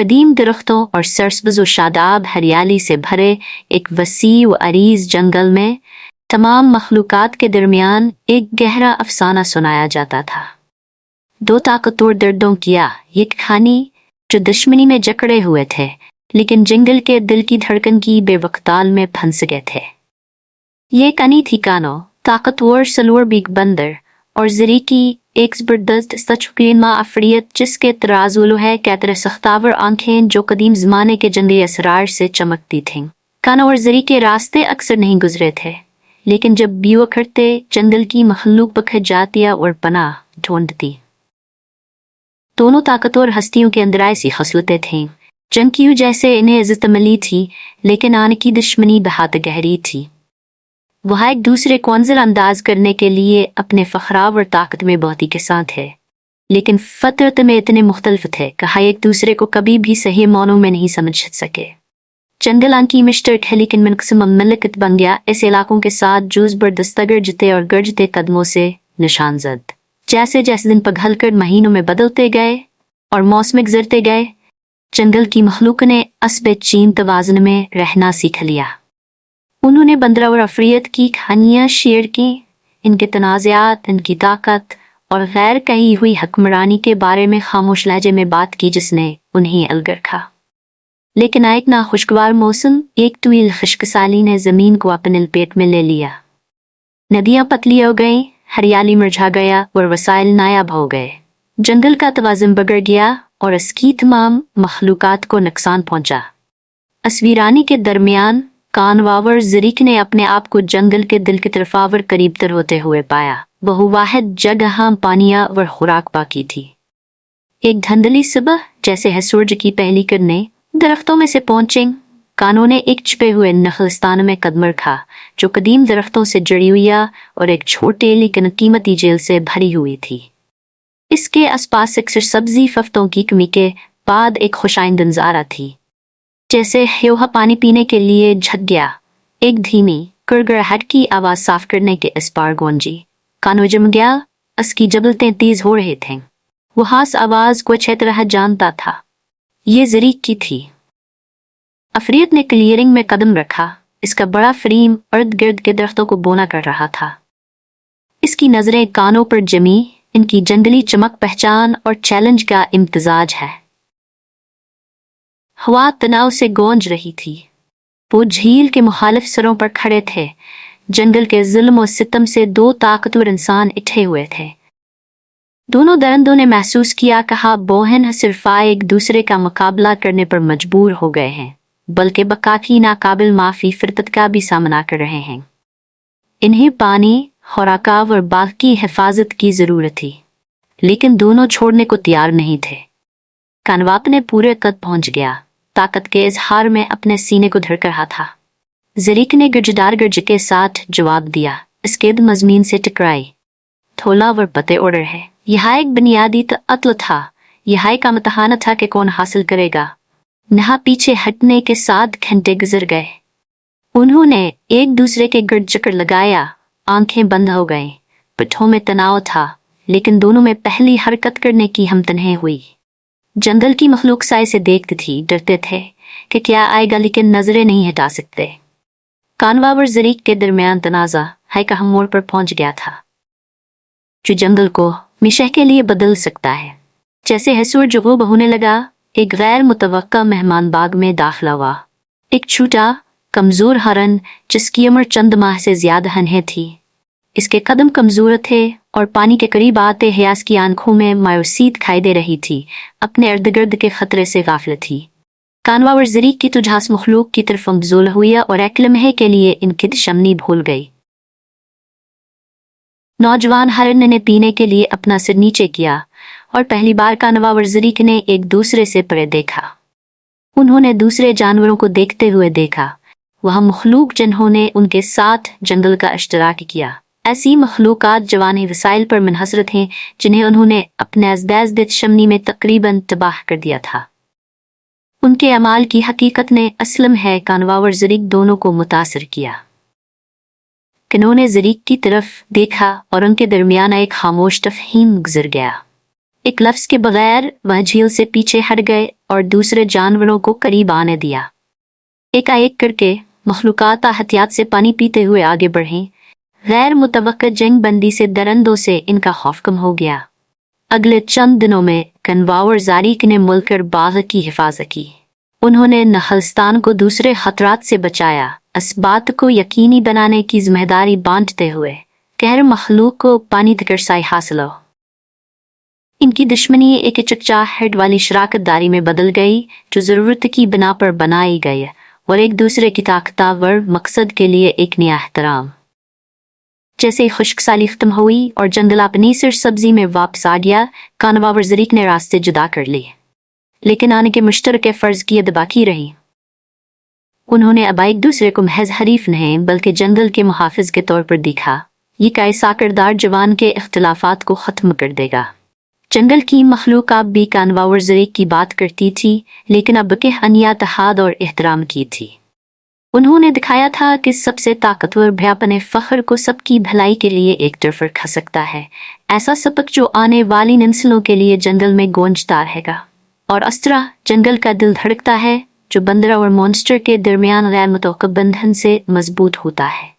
कदीम दरख्तों और सरसब्ज़ व शादाब हरियाली से भरे एक वसी व अरीज जंगल में तमाम मखलूक़ात के दरमियान एक गहरा अफसाना सुनाया जाता था। दो ताकतवर दर्दों किया ये कहानी जो दुश्मनी में जकड़े हुए थे, लेकिन जंगल के दिल की धड़कन की बेवक्ताल में फंस गए थे। ये कनी थी कानो ताकतवर सलूर बिग बंदर और जरी की एक जबरदस्त सचुकीन अफड़ियत जिसके तराजुल है कैतर सख्तावर आंखें जो कदीम ज़माने के जंगली असरार से चमकती थीं। कानो और जरी के रास्ते अक्सर नहीं गुजरे थे, लेकिन जब भी वो खड़ते जंगल की मखलूक बखर जाती और पनाह ढूंढती। दोनों ताकतवर हस्तियों के अंदर ऐसी खसलतें थीं जंकियों जैसे इन्हें इज्जत मिली थी, लेकिन आने की दुश्मनी बहुत गहरी थी। वह एक दूसरे को अंदाज करने के लिए अपने फ़खराव और ताकत में बहुत ही किसान थे, लेकिन फ़तरत में इतने मुख्तलिफ थे कि एक दूसरे को कभी भी सही मानों में नहीं समझ सके। जंगल की मुश्तरक है लेकिन मनकसम ममलकत बन गया। इस इलाकों के साथ जूझ बरदस्तगर जते और गरजते कदमों से निशानजद। जैसे जैसे दिन पिघल कर महीनों में बदलते गए और मौसम गुजरते गए, जंगल की मखलूक ने असबे चीन तवाज़ुन में रहना सीख लिया। उन्होंने बंदरा और अफरियत की कहानियाँ शेयर की, इनके तनाज़ात, इनकी ताकत और गैर कही हुई हुक्मरानी के बारे में खामोश लहजे में बात की, जिसने उन्हें अलग रखा। लेकिन एक नाखुशगवार मौसम, एक तवील खुश्कसाली ने ज़मीन को अपने लपेट में ले लिया। नदियाँ पतली हो गईं, हरियाली मुरझा गया और वसाइल नायाब हो गए। जंगल का तवाज़ुन बिगड़ गया और इसकी तमाम मखलूक़ात को नुकसान पहुँचा। असवीरानी के दरमियान कानवावर ज़रीक ने अपने आप को जंगल के दिल की तरफावर करीब तर होते हुए पाया। वह वाहिद जगह पानिया व खुराक बाकी थी। एक धंधली सुबह जैसे है सूरज की पहली किरणें दरख्तों में से पहुंचे, कानों ने एक छिपे हुए नखलस्तान में कदम रखा जो कदीम दरख्तों से जड़ी हुई और एक छोटे लेकिन कीमती जेल से भरी हुई थी। इसके आसपास अक्सर सब्जी फफ्तों की कमी के बाद एक खुशाइंद नज़ारा थी। जैसे ह्योहा पानी पीने के लिए झक गया। एक धीमी गड़गड़ाहट की आवाज़ साफ करने के इस पार गूंजी। कानों जम गया, उसकी जबलतें तेज हो रहे थे। वो हास आवाज़ को अच्छी तरह जानता था, ये ज़रीक की थी। अफरीत ने क्लियरिंग में कदम रखा। इसका बड़ा फ्रेम अर्द गिर्द के दरख्तों को बोना कर रहा था। इसकी नज़रें कानों पर जमी, इनकी जंगली चमक पहचान और चैलेंज का इम्तिजाज है। हवा तनाव से गूंज रही थी। वो झील के मुखालिफ सरों पर खड़े थे। जंगल के जुल्म और सितम से दो ताकतवर इंसान इकट्ठे हुए थे। दोनों दरिंदों ने महसूस किया कहा बोहन सिर्फ एक दूसरे का मुकाबला करने पर मजबूर हो गए हैं, बल्कि बकाफी नाकाबिल माफी फिरकत का भी सामना कर रहे हैं। इन्हें पानी, खुराकाव और बाग की हिफाजत की जरूरत थी, लेकिन दोनों छोड़ने को तैयार नहीं थे। कानवाप ने पूरे कद पहुंच गया, ताकत के इजहार में अपने सीने को धड़क रहा था। ज़रीक ने गिरजदार गर्ज के साथ जवाब दिया, इसके मज़मीन से टकराई। थोला वर पते ऑर्डर है। यह एक बुनियादी अत्ल था। यह एक इम्तिहान था कि कौन हासिल करेगा। नहा पीछे हटने के 7 घंटे गुजर गए। उन्होंने एक दूसरे के गिर्द चक्कर लगाया, आंखें बंद हो गईं। पिठों में तनाव था, लेकिन दोनों में पहली हरकत करने की हिम्मत नहीं हुई। जंगल की मखलूक साए से देखती थी, डरते थे कि क्या आएगा, लेकिन नजरें नहीं हटा सकते। कानवा और ज़रीक के दरमियान तनाज़ा है का मोड़ पर पहुंच गया था, जो जंगल को हमेशा के लिए बदल सकता है। जैसे है सूरज ग़ुरूब होने लगा, एक गैर मुतवक्का मेहमान बाग में दाखिला हुआ। एक छोटा कमजोर हरन जिसकी उम्र चंद माह से ज्यादा हन्हे थी। इसके कदम कमजोर थे और पानी के करीब आते हयास की आंखों में मायूसी दिखाई दे रही थी। अपने इर्द गिर्द के खतरे से गाफिल थी। कानवा और ज़रीक की तुझास मखलूक की तरफ मबजूल हुई और एक लम्हे के लिए इनकी दुश्मनी भूल गई। नौजवान हरन ने पीने के लिए अपना सिर नीचे किया और पहली बार कानवा और ज़रीक ने एक दूसरे से परे देखा। उन्होंने दूसरे जानवरों को देखते हुए देखा, वह मखलूक जिन्होंने उनके साथ जंगल का इश्तराक किया। ऐसी मखलूकात जवानी वसाइल पर मुनहसर हैं जिन्हें उन्होंने अपने अज़दाज़ दुश्मनी में तकरीबन तबाह कर दिया था। उनके अमाल की हकीकत ने असलम है कानवा और ज़रीक दोनों को मुतासर किया। किन्होंने ज़रीक की तरफ देखा और उनके दरमियान एक खामोश तफ़हीम गुजर गया। एक लफ्ज के बगैर वह झील से पीछे हट गए और दूसरे जानवरों को करीब आने दिया। एकाएक करके मखलूकात एहतियात से पानी पीते हुए आगे बढ़े। गैर मुतवक्का जंग बंदी से दरंदों से इनका खौफ कम हो गया। अगले चंद दिनों में कन्वावर ज़ारिक ने मुलकर बाग की हिफाजत की। उन्होंने नहलस्तान को दूसरे खतरात से बचाया, इस बात को यकीनी बनाने की जिम्मेदारी बांटते हुए गैर मखलूक को पानी देकर साई हासिल हो। इनकी दुश्मनी एक चकचाहट वाली शराकतदारी में बदल गई, जो ज़रूरत की बिना पर बनाई गई और एक दूसरे की ताकतवर मकसद के लिए एक नया एहतराम। जैसे खुश्क साली खत्म हुई और जंगल अपनी सिर सब्जी में वापस आ गया, कन्वावर ज़ारिक ने रास्ते जुदा कर लिए, लेकिन आने के मुश्तरके फ़र्ज की अद बाकी रही। उन्होंने अब एक दूसरे को महज हरीफ नहीं बल्कि जंगल के मुहाफिज के तौर पर देखा। ये कैसा किरदार जवान के इख्तिलाफात को ख़त्म कर देगा। जंगल की मखलूक अब भी कन्वावर ज़ारिक की बात करती थी, लेकिन अब के अनिया तहाद और एहतराम की थी। उन्होंने दिखाया था कि सबसे ताकतवर भी अपने फ़ख्र को सबकी भलाई के लिए एक तरफ रख सकता है, ऐसा सबक जो आने वाली नस्लों के लिए जंगल में गूंजता रहेगा। और इस तरह जंगल का दिल धड़कता है, जो बंदर और मॉन्स्टर के दरमियान गैर मुतवक्का बंधन से मजबूत होता है।